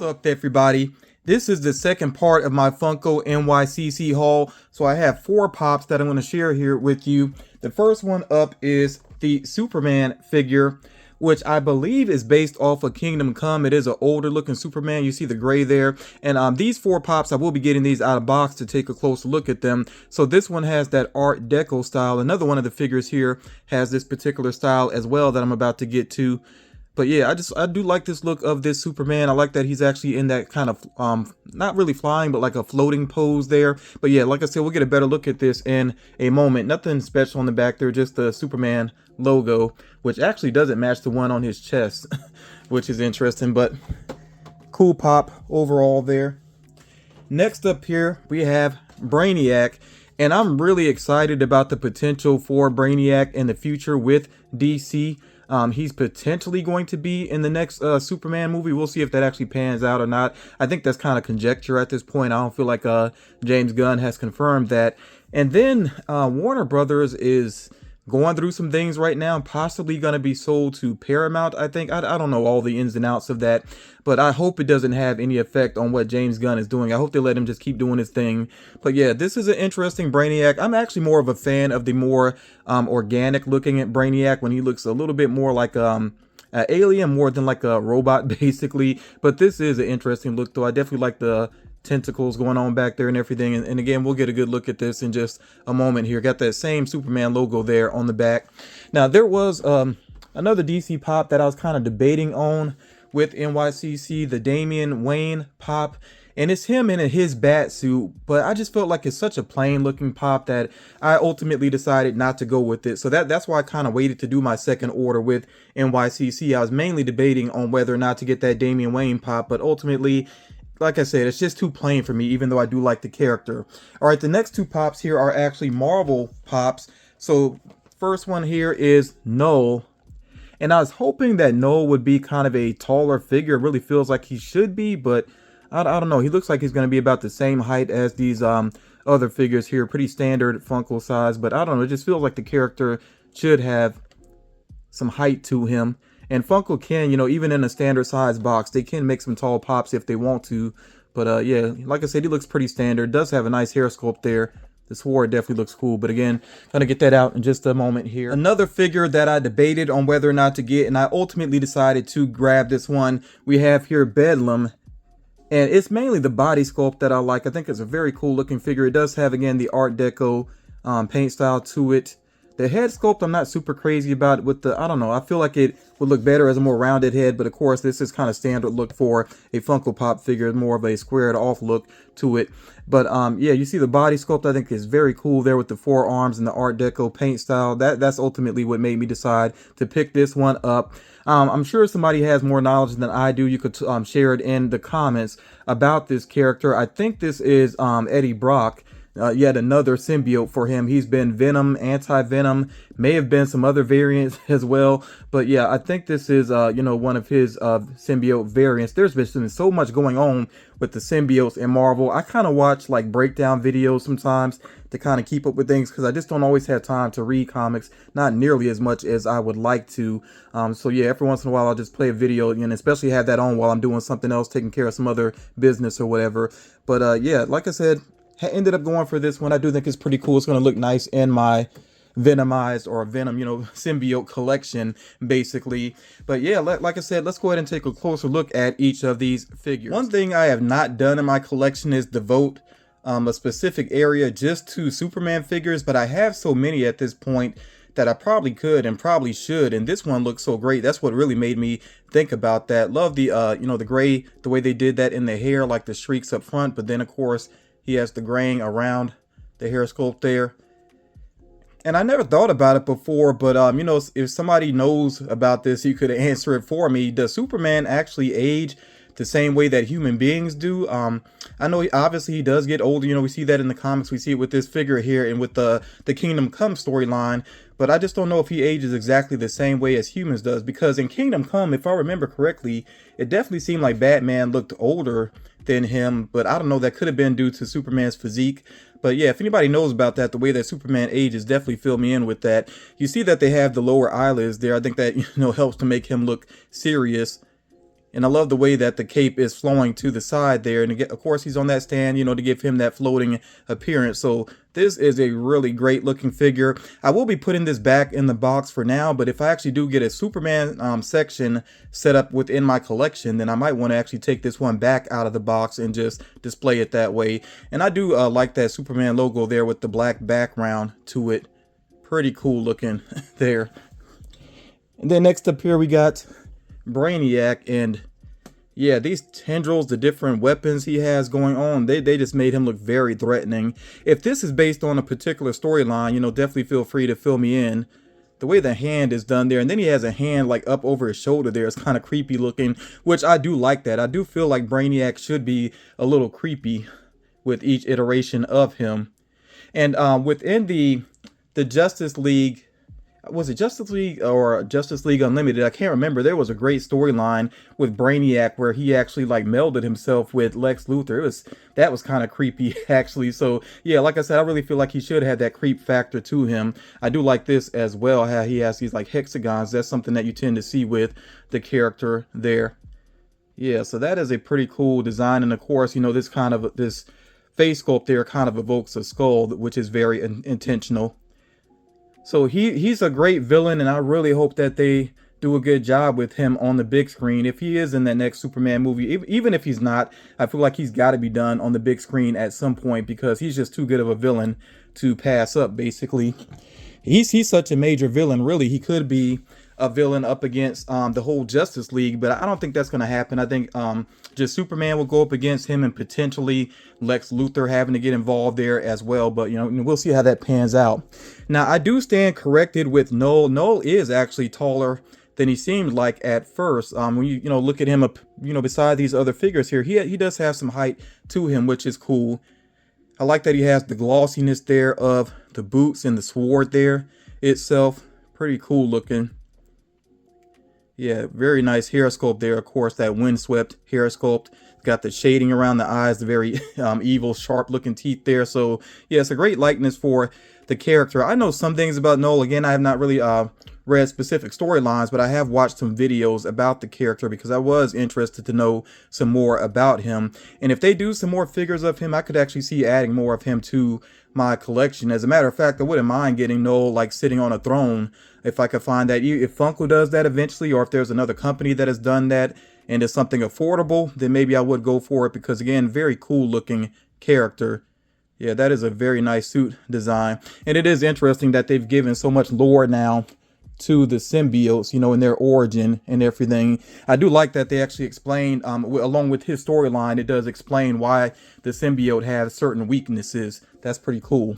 up, everybody? This is the second part of my Funko NYC haul. So I have 4 pops that I'm going to share here with you. The first one up is the Superman figure, which I believe is based off of Kingdom Come. It is an older looking Superman. You see the gray there. And these 4 pops, I will be getting these out of box to take a closer look at them. So this one has that Art Deco style. Another one of the figures here has this particular style as well that I'm about to get to. But yeah, I do like this look of this Superman. I like that he's actually in that kind of, not really flying, but like a floating pose there. But yeah, like I said, we'll get a better look at this in a moment. Nothing special on the back there, just the Superman logo, which actually doesn't match the one on his chest, which is interesting, but cool pop overall there. Next up here, we have Brainiac. And I'm really excited about the potential for Brainiac in the future with DC. He's potentially going to be in the next Superman movie. We'll see if that actually pans out or not. I think that's kind of conjecture at this point. I don't feel like James Gunn has confirmed that. And then Warner Brothers is going through some things right now, possibly going to be sold to Paramount, I think. I don't know all the ins and outs of that, but I hope it doesn't have any effect on what James Gunn is doing. I hope they let him just keep doing his thing. But yeah, this is an interesting Brainiac. I'm actually more of a fan of the more organic looking at Brainiac, when he looks a little bit more like an alien more than like a robot, basically. But this is an interesting look, though. I definitely like the tentacles going on back there and everything, and again, we'll get a good look at this in just a moment here. Got that same Superman logo there on the back. Now there was another DC pop that I was kind of debating on with NYCC, the Damian Wayne pop, and it's him in his bat suit, but I just felt like it's such a plain looking pop that I ultimately decided not to go with it. So that's why I kind of waited to do my second order with NYCC. I was mainly debating on whether or not to get that Damian Wayne pop, but ultimately, like I said, it's just too plain for me, even though I do like the character. All right, the next 2 pops here are actually Marvel pops. So first one here is Null. And I was hoping that Null would be kind of a taller figure. It really feels like he should be, but I don't know. He looks like he's going to be about the same height as these other figures here. Pretty standard Funko size, but I don't know. It just feels like the character should have some height to him. And Funko can, you know, even in a standard size box, they can make some tall pops if they want to. But yeah, like I said, he looks pretty standard. Does have a nice hair sculpt there. The sword definitely looks cool. But again, gonna get that out in just a moment here. Another figure that I debated on whether or not to get, and I ultimately decided to grab this one. We have here Bedlam. And it's mainly the body sculpt that I like. I think it's a very cool looking figure. It does have, again, the Art Deco paint style to it. The head sculpt I'm not super crazy about with the, I don't know, I feel like it would look better as a more rounded head, but of course this is kind of standard look for a Funko Pop figure, more of a squared off look to it. But yeah, you see the body sculpt I think is very cool there with the 4 arms and the Art Deco paint style. That's ultimately what made me decide to pick this one up. I'm sure somebody has more knowledge than I do. You could share it in the comments about this character. I think this is Eddie Brock. Yet another symbiote for him. He's been Venom, Anti-Venom, may have been some other variants as well. But yeah, I think this is, you know, one of his symbiote variants. There's been so much going on with the symbiotes in Marvel. I kind of watch like breakdown videos sometimes to kind of keep up with things because I just don't always have time to read comics, not nearly as much as I would like to. So yeah, every once in a while I'll just play a video, and especially have that on while I'm doing something else, taking care of some other business or whatever. But yeah, like I said, ended up going for this one. I do think it's pretty cool. It's going to look nice in my Venomized or Venom, you know, symbiote collection, basically. But yeah, like I said, let's go ahead and take a closer look at each of these figures. One thing I have not done in my collection is devote a specific area just to Superman figures, but I have so many at this point that I probably could and probably should. And this one looks so great. That's what really made me think about that. Love the, you know, the gray, the way they did that in the hair, like the streaks up front, but then of course he has the graying around the hair sculpt there. And I never thought about it before, but you know, if somebody knows about this, you could answer it for me. Does Superman actually age the same way that human beings do? I know obviously he does get older. You know, we see that in the comics. We see it with this figure here and with the Kingdom Come storyline. But I just don't know if he ages exactly the same way as humans does. Because in Kingdom Come, if I remember correctly, it definitely seemed like Batman looked older than him. But I don't know, that could have been due to Superman's physique. But yeah, if anybody knows about that, the way that Superman ages, definitely fill me in with that. You see that they have the lower eyelids there. I think that, you know, helps to make him look serious. And I love the way that the cape is flowing to the side there. And again, of course, he's on that stand, to give him that floating appearance. So this is a really great looking figure. I will be putting this back in the box for now, but if I actually do get a Superman section set up within my collection, then I might want to actually take this one back out of the box and just display it that way. And I do like that Superman logo there with the black background to it. Pretty cool looking there. And then next up here we got Brainiac, and yeah, these tendrils, the different weapons he has going on, they just made him look very threatening. If this is based on a particular storyline, definitely feel free to fill me in. The way the hand is done there, and then he has a hand like up over his shoulder there, it's kind of creepy looking, which I do like that. I do feel like Brainiac should be a little creepy with each iteration of him. And within the Justice League, was it Justice League or Justice League Unlimited? I can't remember. There was a great storyline with Brainiac where he actually like melded himself with Lex Luthor. That was kind of creepy actually. So yeah, like I said, I really feel like he should have that creep factor to him. I do like this as well, how he has these like hexagons. That's something that you tend to see with the character there. Yeah, so that is a pretty cool design. And of course, this face sculpt there kind of evokes a skull, which is very intentional. So he's a great villain, and I really hope that they do a good job with him on the big screen. If he is in that next Superman movie, even if he's not, I feel like he's got to be done on the big screen at some point because he's just too good of a villain to pass up, basically. He's such a major villain, really. He could be a villain up against the whole Justice League, but I don't think that's going to happen. I think just Superman will go up against him and potentially Lex Luthor having to get involved there as well. But we'll see how that pans out. Now I do stand corrected with Noel. Noel is actually taller than he seemed like at first. When you look at him up, beside these other figures here, he does have some height to him, which is cool. I like that he has the glossiness there of the boots and the sword there itself. Pretty cool looking. Yeah, very nice hair sculpt there. Of course, that windswept hair sculpt. Got the shading around the eyes, the very evil, sharp looking teeth there. So yeah, it's a great likeness for the character. I know some things about Noel. Again, I have not really read specific storylines, but I have watched some videos about the character because I was interested to know some more about him. And if they do some more figures of him, I could actually see adding more of him to my collection. As a matter of fact, I wouldn't mind getting Noel like sitting on a throne if I could find that. If Funko does that eventually, or if there's another company that has done that and it's something affordable, then maybe I would go for it because again, very cool looking character. Yeah, that is a very nice suit design. And it is interesting that they've given so much lore now to the symbiotes, in their origin and everything. I do like that they actually explain, along with his storyline, it does explain why the symbiote has certain weaknesses. That's pretty cool.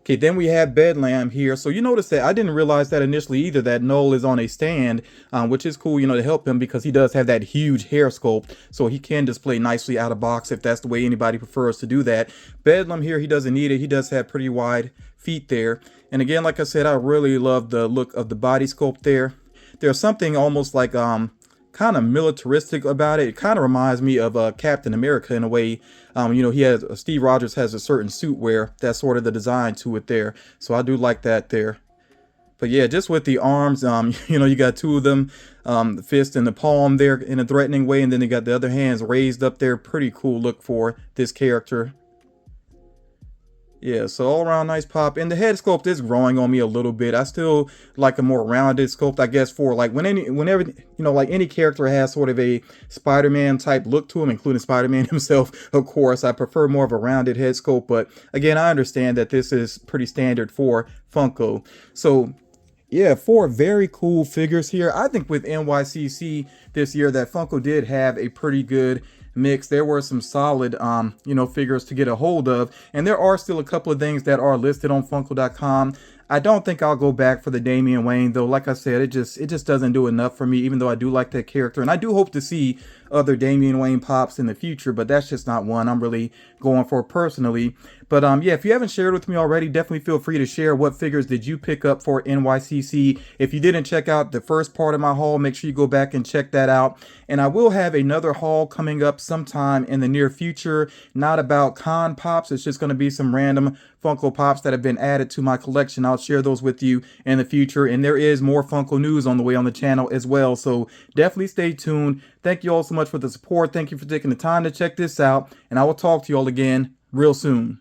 Okay, then we have Bedlam here. So you notice that I didn't realize that initially either, that Noel is on a stand, which is cool, to help him because he does have that huge hair sculpt. So he can display nicely out of box if that's the way anybody prefers to do that. Bedlam here, he doesn't need it. He does have pretty wide feet there. And again, like I said, I really love the look of the body sculpt there. There's something almost like kind of militaristic about it. It kind of reminds me of Captain America in a way. He has Steve Rogers has a certain suit where that's sort of the design to it there. So I do like that there. But yeah, just with the arms, you got two of them, the fist and the palm there in a threatening way, and then you got the other hands raised up there. Pretty cool look for this character. Yeah, so all around nice pop. And the head sculpt is growing on me a little bit. I still like a more rounded sculpt, I guess, for like whenever like any character has sort of a Spider-Man type look to him, including Spider-Man himself, of course. I prefer more of a rounded head sculpt, but again, I understand that this is pretty standard for Funko. So yeah, 4 very cool figures here. I think with NYCC this year that Funko did have a pretty good mix. There were some solid figures to get a hold of, and there are still a couple of things that are listed on Funko.com. I don't think I'll go back for the Damian Wayne though. Like I said, it just doesn't do enough for me, even though I do like that character, and I do hope to see other Damian Wayne pops in the future, but that's just not one I'm really going for personally. But yeah, if you haven't shared with me already, definitely feel free to share what figures did you pick up for NYCC. If you didn't check out the first part of my haul, make sure you go back and check that out. And I will have another haul coming up sometime in the near future, not about con pops. It's just going to be some random Funko Pops that have been added to my collection. I'll share those with you in the future. And there is more Funko news on the way on the channel as well. So definitely stay tuned. Thank you all so much for the support. Thank you for taking the time to check this out. And I will talk to you all again real soon.